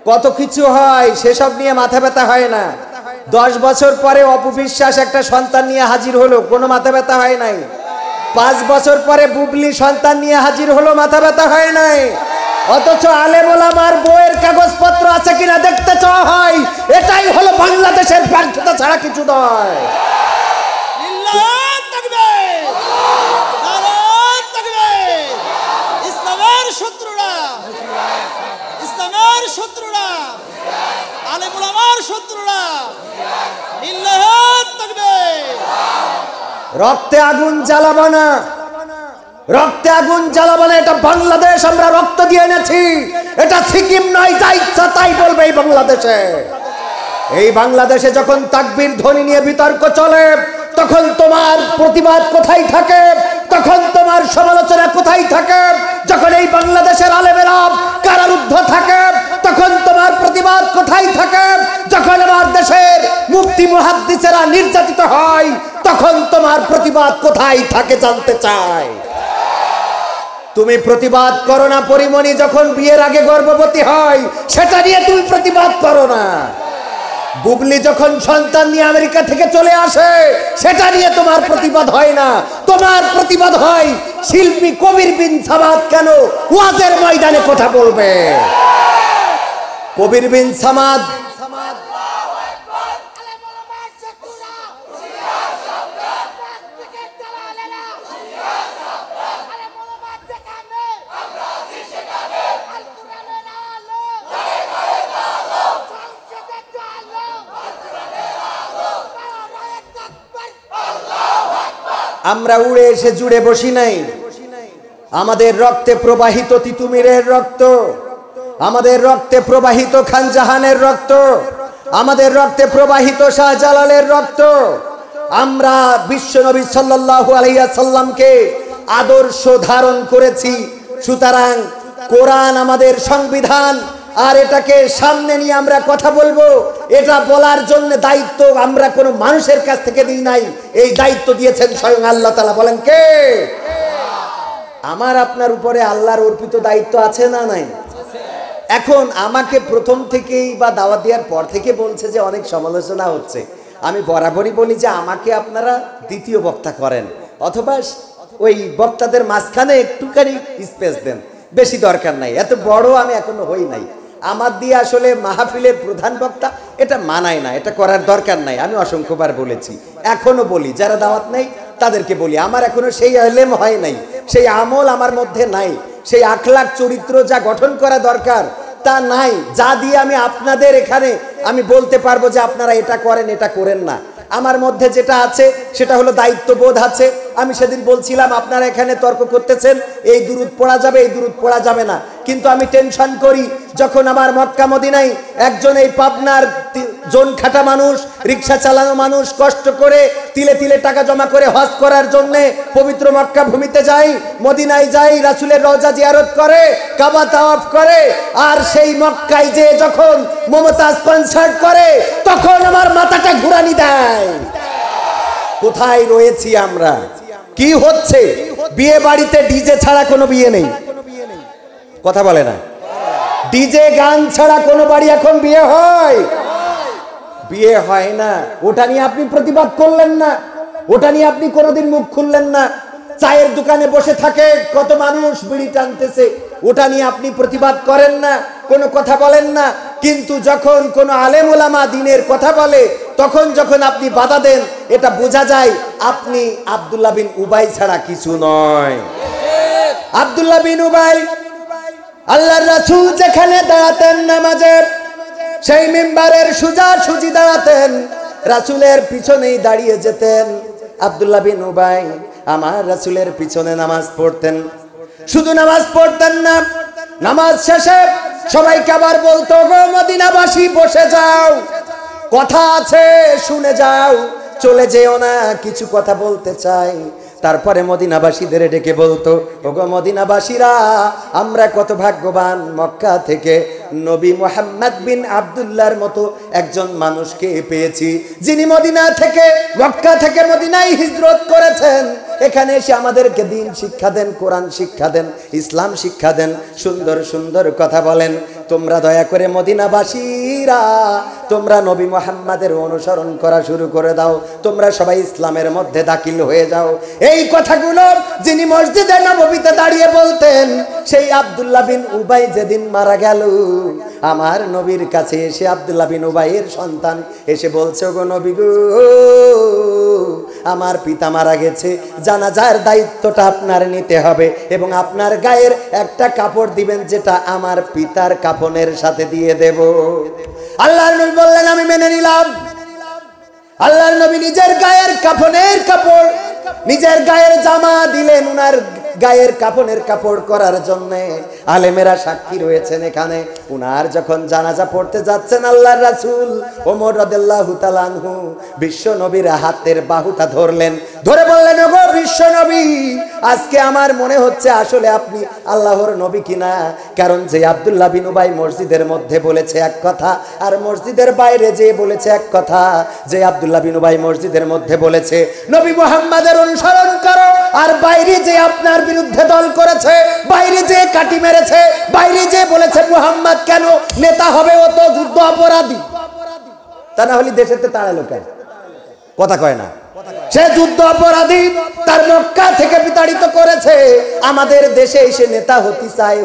কত কিছু হয়, সেসব নিয়ে মাথা ব্যথা হয় না। 10 বছর পরে অপবিশ্বাস একটা সন্তান নিয়ে হাজির হলো, কোনো মাথা ব্যথা হয় নাই। 5 বছর পরে বুবলি সন্তান নিয়ে হাজির হলো, মাথা ব্যথা হয় নাই। অথচ আলেম ওলামার বইয়ের কাগজপত্র আছে কিনা দেখতে চাওয়া হয়। এটাই হলো বাংলাদেশের ব্যর্থতা ছাড়া কিছু নয়। শত্রুরা আলেম ওলামার শত্রুরা রক্তে আগুন জ্বালাবো না, রক্তে আগুন জ্বালাবো না। এটা বাংলাদেশ, আমরা রক্ত দিয়ে এনেছি। এটা সিকিম নয়, যা ইচ্ছা তাই বলবে এই বাংলাদেশে। এই বাংলাদেশে যখন তাকবীর ধ্বনি নিয়ে বিতর্ক চলে, তখন তোমার প্রতিবাদ কোথায় থাকে? তখন তোমার সমালোচনা কোথায় থাকে? যখন এই বাংলাদেশের আলেমেরা কারারুদ্ধ থাকে, তখন তোমার প্রতিবাদ কোথায় থাকে? যখন আমার দেশের মুফতি মুহাদ্দিসেরা নির্যাতিত হয়, তখন তোমার প্রতিবাদ কোথায় থাকে জানতে চাই। তুমি প্রতিবাদ করো না পরিমণি যখন বিয়ের আগে গর্ভবতী হয়, সেটা নিয়ে তুমি প্রতিবাদ করো না। বুবলি যখন সন্তান নিয়ে আমেরিকা থেকে চলে আসে, সেটা নিয়ে তোমার প্রতিবাদ হয় না। তোমার প্রতিবাদ হয় শিল্পী কবির বিন সামাদ কেন ওয়াজের ময়দানে কথা বলবে। কবির বিন সামাদ আমরা উড়ে এসে জুড়ে বসি নাই। আমাদের রক্তে প্রবাহিত তিতুমিরের রক্ত, আমাদের রক্তে প্রবাহিত খান জাহানের রক্ত, আমাদের রক্তে প্রবাহিত শাহজালালের রক্ত। আমরা বিশ্বনবী সাল্লাল্লাহু আলাইহি ওয়াসাল্লামকে আদর্শ ধারণ করেছি। সুতরাং কোরআন আমাদের সংবিধান, আর এটাকে সামনে নিয়ে আমরা কথা বলবো। এটা বলার জন্য দায়িত্ব আমরা কোনো মানুষের কাছ থেকে দিই নাই, এই দায়িত্ব দিয়েছেন স্বয়ং আল্লাহ তাআলা। বলেন কে? আমার আপনার উপরে আল্লাহর অর্পিত দায়িত্ব আছে না নাই? এখন আমাকে প্রথম থেকেই বা দাওয়াত দেওয়ার পর থেকে বলছে যে অনেক সমালোচনা হচ্ছে। আমি বরাবরই বলি যে আমাকে আপনারা দ্বিতীয় বক্তা করেন, অথবা ওই বক্তাদের মাঝখানে একটুখানি স্পেস দেন, বেশি দরকার নাই। এত বড় আমি এখনো হই নাই। আমার দিয়ে আসলে মাহফিলের প্রধান বক্তা এটা মানায় না, এটা করার দরকার নাই। আমি অসংখ্যবার বলেছি, এখনো বলি, যারা দাওয়াত নেই তাদেরকে বলি, আমার এখনো সেই ইলম হয় নাই, সেই আমল আমার মধ্যে নাই, সেই আখলাক চরিত্র যা গঠন করা দরকার তা নাই, যা দিয়ে আমি আপনাদের এখানে আমি বলতে পারবো যে আপনারা এটা করেন, এটা করেন না। আমার মধ্যে যেটা আছে সেটা হলো দায়িত্ববোধ আছে। আমি সেদিন বলছিলাম আপনারা এখানে তর্ক করতেছেন এই দুরূদ পড়া যাবে, এই দুরূদ পড়া যাবে না, কিন্তু আমি টেনশন করি যখন আমার মক্কা মদিনায় একজন এই পাবনার জন খাটা মানুষ, রিক্সা চালানো মানুষ কষ্ট করে তিলে তিলে টাকা জমা করে হজ করার জন্য পবিত্র মক্কা ভূমিতে যাই, মদিনায় যাই, রাসূলের রওজা জিয়ারত করে, কাবা তাওয়াফ করে, আর সেই মক্কায় যে যখন মমতাজ কনসার্ট করে তখন আমার মাথাটা ঘুরানি দেয়। কোথায় রয়েছি আমরা? কি হচ্ছে? বিয়ে বাড়িতে ডিজে ছাড়া কোনো বিয়ে নেই, কথা বলে না। ডিজে গান ছাড়া কোনো বাড়ি এখন বিয়ে হয়? বিয়ে হয় না। ওটা নিয়ে আপনি প্রতিবাদ করলেন না, ওটা নিয়ে আপনি কোনোদিন মুখ খুললেন না। চায়ের দোকানে বসে থাকে কত মানুষ বিড়ি টানতেছে, ওটা নিয়ে আপনি প্রতিবাদ করেন না, কোনো কথা বলেন না। কিন্তু যখন কোনো আলেম ওলামা দ্বীনের কথা বলে, তখন যখন আপনি বাধা দেন, এটা বোঝা যায় আপনি আব্দুল্লাহ বিন উবাই ছাড়া কিছু নয়। আব্দুল্লাহ বিন উবাই আল্লাহর রাসূল যেখানে দাঁড়াতেন নামাজে, সেই মিম্বারের সোজাসুজি দাঁড়াতেন, রাসূলের পিছনেই দাঁড়িয়ে যেতেন। আব্দুল্লাহ বিন উবাই আমার রাসূলের পিছনে নামাজ পড়তেন। শুধু নামাজ পড়তেন না, নামাজ শেষে সবাইকে আবার বলতো, গো মদিনাবাসী বসে যাও, কথা আছে শুনে যাও, চলে যেও না, কিছু কথা বলতে চাই। তারপরে মদিনাবাসীদের ডেকে বলতো, ওগো মদিনাবাসীরা, আমরা কত ভাগ্যবান, মক্কা থেকে নবী মুহাম্মদ বিন আব্দুল্লাহর মতো একজন মানুষকে পেয়েছি, যিনি মদিনা থেকে, মক্কা থেকে মদিনায় হিজরত করেছেন। এখানে এসে আমাদেরকে দিন শিক্ষা দেন, কোরআন শিক্ষা দেন, ইসলাম শিক্ষা দেন, সুন্দর সুন্দর কথা বলেন। তোমরা দয়া করে মদিনাবাসীরা তোমরা নবী মুহাম্মাদের অনুসরণ করা শুরু করে দাও, তোমরা সবাই ইসলামের মধ্যে দাখিল হয়ে যাও। এই কথাগুলো যিনি মসজিদে নববীতে দাঁড়িয়ে বলতেন, সেই আব্দুল্লাহ বিন উবাই যেদিন মারা গেল, আমার নবীর কাছে এসে আব্দুল্লাহ বিন উবাইয়ের সন্তান এসে বলছে, ওগো নবী গো, আমার পিতা মারা গেছে, জানাজার দায়িত্বটা আপনার নিতে হবে এবং আপনার গায়ের একটা কাপড় দিবেন যেটা আমার পিতার কাফনের সাথে দিয়ে দেব। আল্লাহর নবী বললেন, আমি মেনে নিলাম। আল্লাহর নবী নিজের গায়ের কাফনের কাপড়, নিজের গায়ের জামা দিলেন উনার গায়ের কাফনের কাপড় করার জন্য। আলেমেরা সাক্ষী রয়েছেন এখানে। উনার যখন জানাজা পড়তে যাচ্ছেন, আল্লাহর রাসূল ওমর রাদিয়াল্লাহু তাআলা আনহু বিশ্ব নবীর হাতের বাহুটা ধরলেন, ধরে বললেন, ওগো বিশ্ব নবী, আজকে আমার মনে হচ্ছে আসলে আপনি আল্লাহর নবী কিনা। কারণ যে আব্দুল্লাহ বিন উবাই মসজিদের মধ্যে বলেছে এক কথা, আর মসজিদের বাইরে যে বলেছে এক কথা। যে আব্দুল্লাহ বিন উবাই মসজিদের মধ্যে বলেছে নবী মুহাম্মাদের অনুসরণ করো, আর বাইরে যে আপনার বিরুদ্ধে দল করেছে, বাইরে যে কাটি মেরেছে, বাইরে যে বলেছে মুহাম্মদ কেন নেতা হবে, ও তো যুদ্ধ অপরাধী, তা না হলে দেশেতে তাড়ালো কেন? কথা কয় না। সে যুদ্ধ অপরাধী, তার মক্কা থেকে বিতাড়িত করেছে, আমাদের দেশে এসে নেতা হতে চায়,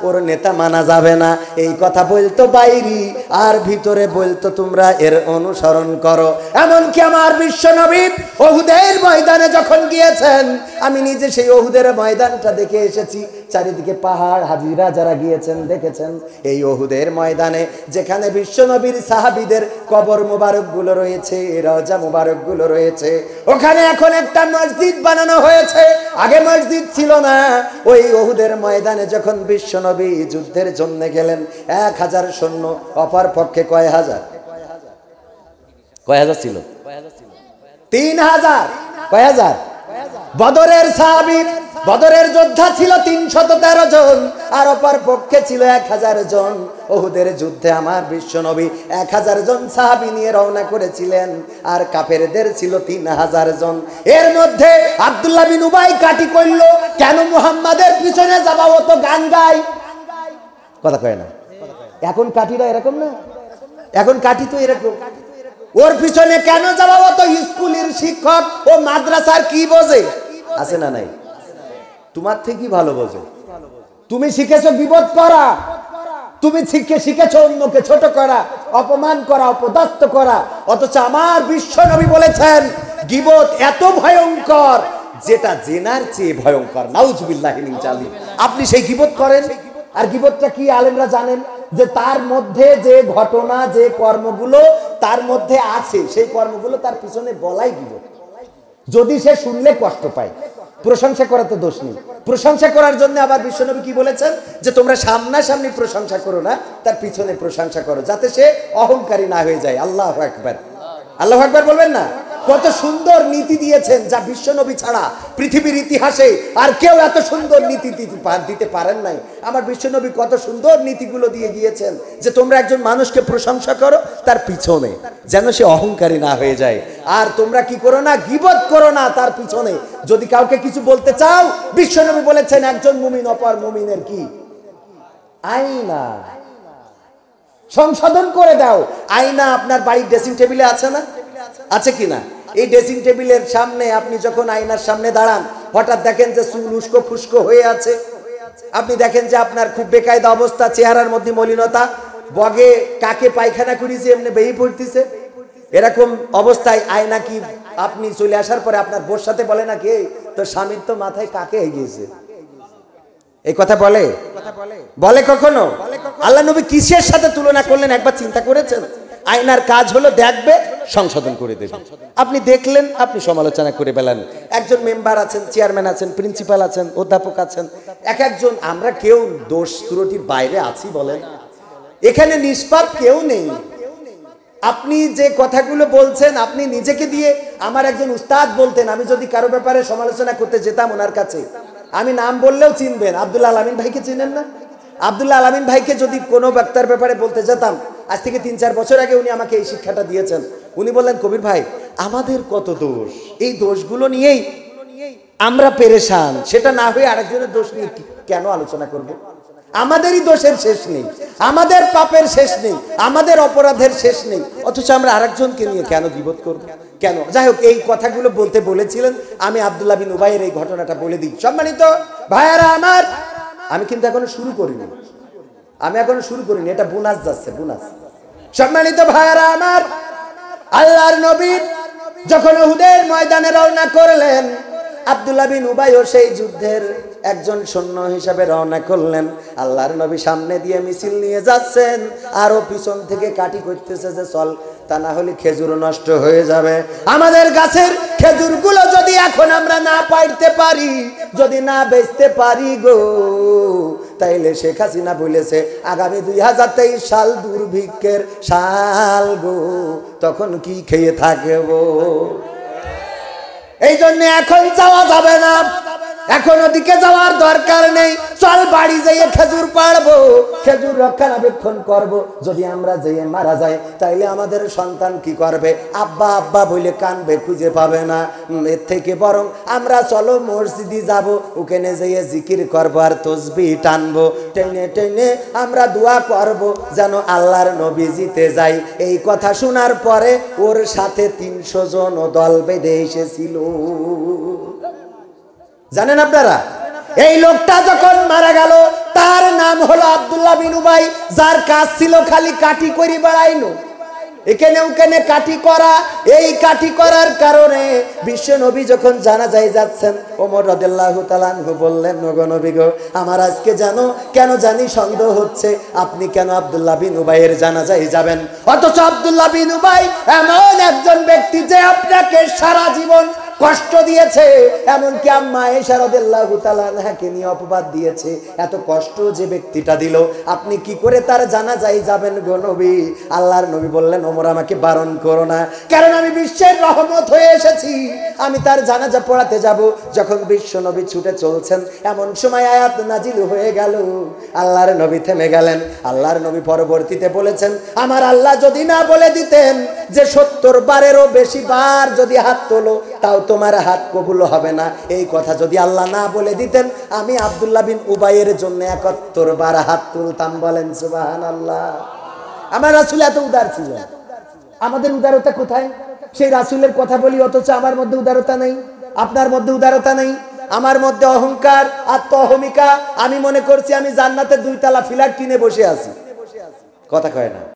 ওর নেতা মানা যাবে না। এই কথা বলতো বাইরি, আর ভিতরে বলতো তোমরা এর অনুসরণ করো। এমনকি আমার বিশ্ব নবী উহুদের ময়দানে যখন গিয়েছেন, আমি নিজে সেই উহুদের ময়দানটা দেখে এসেছি। চারিদিকে পাহাড়, হাজিরা যারা গিয়েছেন দেখেছেন এই উহুদের ময়দানে, যেখানে বিশ্ব নবীর সাহাবীদের কবর মোবারক গুলো রয়েছে, রওজা মোবারক গুলো রয়েছে, ওখানে এখন একটা মসজিদ বানানো হয়েছে। আগে মসজিদ ছিল না। ওই উহুদের ময়দানে যখন বিশ্ব নবী যুদ্ধের জন্য গেলেন, 1000 সৈন্য, অপর পক্ষে কয় হাজার ছিল? 3000। কয় হাজার? বদরের সাহাবী, বদরের যোদ্ধা ছিল 313 জন, আর অপর পক্ষে ছিল 1000 জন। উহুদের যুদ্ধে আমার বিশ্ব নবী 1000 জন সাহাবী নিয়ে রওনা করেছিলেন, আর কাফেরদের ছিল 3000 জন। এর মধ্যে আব্দুল্লাহ বিন উবাই কাটি করল, কেন মুহাম্মাদের পিছনে যাবা, ও তো গান গায়। কথা কয় না। এখন কাটিরা এরকম না, এখন কাটি তো এরকম। ওর পিছনে কেন যাবা, ও তো স্কুলের শিক্ষক, ও মাদ্রাসার কি বোঝে? আছে না নাই? তোমার থেকে ভালো বোঝে। তুমি শিখেছো বিপদ করা, তুমি শিখেছো অন্যকে ছোট করা, অপমান করা, অপদস্থ করা। অথচ আমার বিশ্ব নবী বলেছেন গীবত এত ভয়ঙ্কর, যেটা জেনার চেয়ে ভয়ঙ্কর। নাউজুবিল্লাহি মিন জালিক। আপনি সেই গীবত করেন, আর গীবতটা কি আলেমরা জানেন, যে তার মধ্যে যে ঘটনা, যে কর্মগুলো তার মধ্যে আছে, সেই কর্মগুলো তার পিছনে বলাই গীবত। যদি সে শুনলে কষ্ট পায়, প্রশংসা করাতে দোষ নেই। প্রশংসা করার জন্য আবার বিশ্বনবী কি বলেছেন, যে তোমরা সামনাসামনি প্রশংসা করো না, তার পিছনে প্রশংসা করো, যাতে সে অহংকারী না হয়ে যায়। আল্লাহু আকবার, আল্লাহু আকবার বলবেন না? কত সুন্দর নীতি দিয়েছেন, যা বিশ্বনবী ছাড়া পৃথিবীর ইতিহাসে আর কেউ এত সুন্দর নীতি দিতে পারেন নাই। আমার বিশ্বনবী কত সুন্দর নীতিগুলো দিয়ে গিয়েছেন, যে তোমরা একজন মানুষকে প্রশংসা করো তার পিছনে, যেন সে অহংকারী না হয়ে যায়। আর তোমরা কি করো না, গীবত করো না তার পিছনে। যদি কাউকে কিছু বলতে চাও, বিশ্বনবী বলেছেন একজন মুমিন অপর মুমিনের কি আয়না, সংশোধন করে দাও। আয়না আপনার বাড়ির ড্রেসিং টেবিলে আছে না? আছে কিনা? এই ড্রেসিং টেবিলের সামনে আপনি যখন আয়নার সামনে দাঁড়ান, হঠাৎ দেখেন যে চুল উস্কো ফুস্কো হয়ে আছে, আপনি দেখেন যে আপনার খুব বেকায়দা অবস্থা, চেহারার মধ্যে মলিনতা, বগে কাকে পায়খানা করেছে এমনি বেয়ে পড়তেছে, এরকম অবস্থায় আয়না কি আপনি চলে আসার পরে আপনার বোর সাথে বলে না, কে তোর স্বামীর তো মাথায় কাকে হয়ে গিয়েছে? এই কথা বলে? বলে কখনো? আল্লাহ নবী কিসের সাথে তুলনা করলেন একবার চিন্তা করেছেন? আয়নার কাজ হলো দেখবে, সংশোধন করে দেবে। আপনি দেখলেন, আপনি সমালোচনা করে বেলান। একজন মেম্বার আছেন, চেয়ারম্যান আছেন, প্রিন্সিপাল আছেন, অধ্যাপক আছেন, এক একজন, আমরা কেউ দোষ ত্রুটির বাইরে আছি বলেন? এখানে নিষ্পাপ কেউ নেই। আপনি যে কথাগুলো বলছেন, আপনি নিজেকে দিয়ে, আমার একজন উস্তাদ বলতেন, আমি যদি কারো ব্যাপারে সমালোচনা করতে যেতাম ওনার কাছে, আমি নাম বললেও চিনবেন, আব্দুল আলামিন ভাইকে চিনেন না? আব্দুল আলামিন ভাইকে যদি কোনো বক্তার ব্যাপারে বলতে যেতাম, আজ থেকে 3-4 বছর আগে উনি আমাকে এই শিক্ষাটা দিয়েছেন। উনি বললেন, কবির ভাই আমাদের কত দোষ, এই দোষগুলো নিয়েই আমরা পেরেশান, সেটা না হয়ে আরেকজনের দোষ নিয়ে কেন আলোচনা করব? আমাদেরই দোষের শেষ নেই, আমাদের পাপের শেষ নেই, আমাদের অপরাধের শেষ নেই, অথচ আমরা আরেকজনকে নিয়ে কেন গীবত করব? কেন? যাই হোক, এই কথাগুলো বলতে বলেছিলেন। আমি আব্দুল্লাহ বিন উবাইয়ের এই ঘটনাটা বলে দিই। সম্মানিত ভাইয়ারা আমার, আমি কিন্তু এখনো শুরু করিনি, এটা বোনাস যাচ্ছে, বোনাস। সম্মানিত ভাইয়ারা আমার, আল্লাহর নবী যখন উহুদের ময়দানে রওনা করলেন, আব্দুল্লাহ বিন উবাইও সেই যুদ্ধের একজন সৈন্য হিসাবে রওনা করলেন। আল্লাহর নবী সামনে দিয়ে মিছিল নিয়ে যাচ্ছেন, আরো পিছন থেকে কাটি করতেছে যে চল, তা না হলে খেজুর নষ্ট হয়ে যাবে। আমাদের গাছের খেজুরগুলো যদি এখন আমরা না পাইতে পারি, যদি না বেচতে পারি গো, তাইলে শেখ হাসিনা বলেছে আগামী 2023 সাল দুর্ভিক্ষের সাল গো, তখন কি খেয়ে থাকবো? এই জন্য এখন যাওয়া যাবে না, এখন ওদিকে যাওয়ার দরকার নেই। চল বাড়ি যেয়ে খেজুর পাড়বো, খেজুর রক্ষণাবেক্ষণ করব। যদি আমরা যেয়ে মারা যাই, তাইলে আমাদের সন্তান কি করবে? আব্বা আব্বা বলে কানবে, খুঁজে পাবে না। এর থেকে বরং আমরা চলো মসজিদে যাব, ওখানে যেয়ে জিকির করবো আর তসবিহ টানবো, টেনে টেনে আমরা দোয়া করব যেন আল্লাহর নবী জিতে যায়। এই কথা শোনার পরে ওর সাথে 300 জন দল বেঁধে এসেছিল। জানেন আপনারা, এই লোকটা যখন মারা গেল, তার নাম হলো আব্দুল্লাহ বিন উবাই, যার কাজ ছিল খালি কাটি করি বেড়াইলো, এখানে ওখানে কাটি করা। এই কাটি করার কারণে বিশ্ব নবী যখন জানাজায় যাচ্ছেন, ওমর রাদিয়াল্লাহু তাআলা আনহু বললেন, ওগো নবী গো, আমার আজকে কেন জানি সন্দেহ হচ্ছে, আপনি কেন আব্দুল্লাহ বিন উবাইয়ের জানাজায় যাবেন? অথচ আব্দুল্লাহ বিন উবাই এমন একজন ব্যক্তি যে আপনাকে সারা জীবন কষ্ট দিয়েছে, এমনকি আম্মা আয়েশা রাদিয়াল্লাহু তাআলা আনহাকে নিয়ে অপবাদ দিয়েছে। এত কষ্ট যে ব্যক্তিটা দিল, আপনি কি করে তার জানাজায় যাবেন গো নবী? আল্লাহর নবী বললেন, ওমর আমাকে বারণ করো না, কারণ আমি বিশ্বের রহমত হয়ে এসেছি, আমি তার জানাজা পড়াতে যাব। যখন বিশ্ব নবী ছুটে চলছেন, এমন সময় আয়াত নাজিল হয়ে গেল, আল্লাহর নবী থেমে গেলেন। আল্লাহর নবী পরবর্তীতে বলেছেন, আমার আল্লাহ যদি না বলে দিতেন যে 70 বারেরও বেশি বার যদি হাত তোলো, তাও তোমার হাত কবুল হবে না, এই কথা যদি আল্লাহ না বলে দিতেন, আমি আব্দুল্লাহ বিন উবাইয়ের জন্য 71 বার হাত তুলতাম। বলেন সুবহানাল্লাহ। আমার রাসূল এত উদার ছিলেন, আমাদের উদারতা কোথায়? সেই রাসূলের কথা বলি, অথচ আমার মধ্যে উদারতা নেই, আপনার মধ্যে উদারতা নেই। আমার মধ্যে অহংকার, আত্ম-অহমিকা। আমি মনে করছি আমি জান্নাতে 2 তলা ফ্ল্যাট কিনে বসে আছি, কথা কয় না।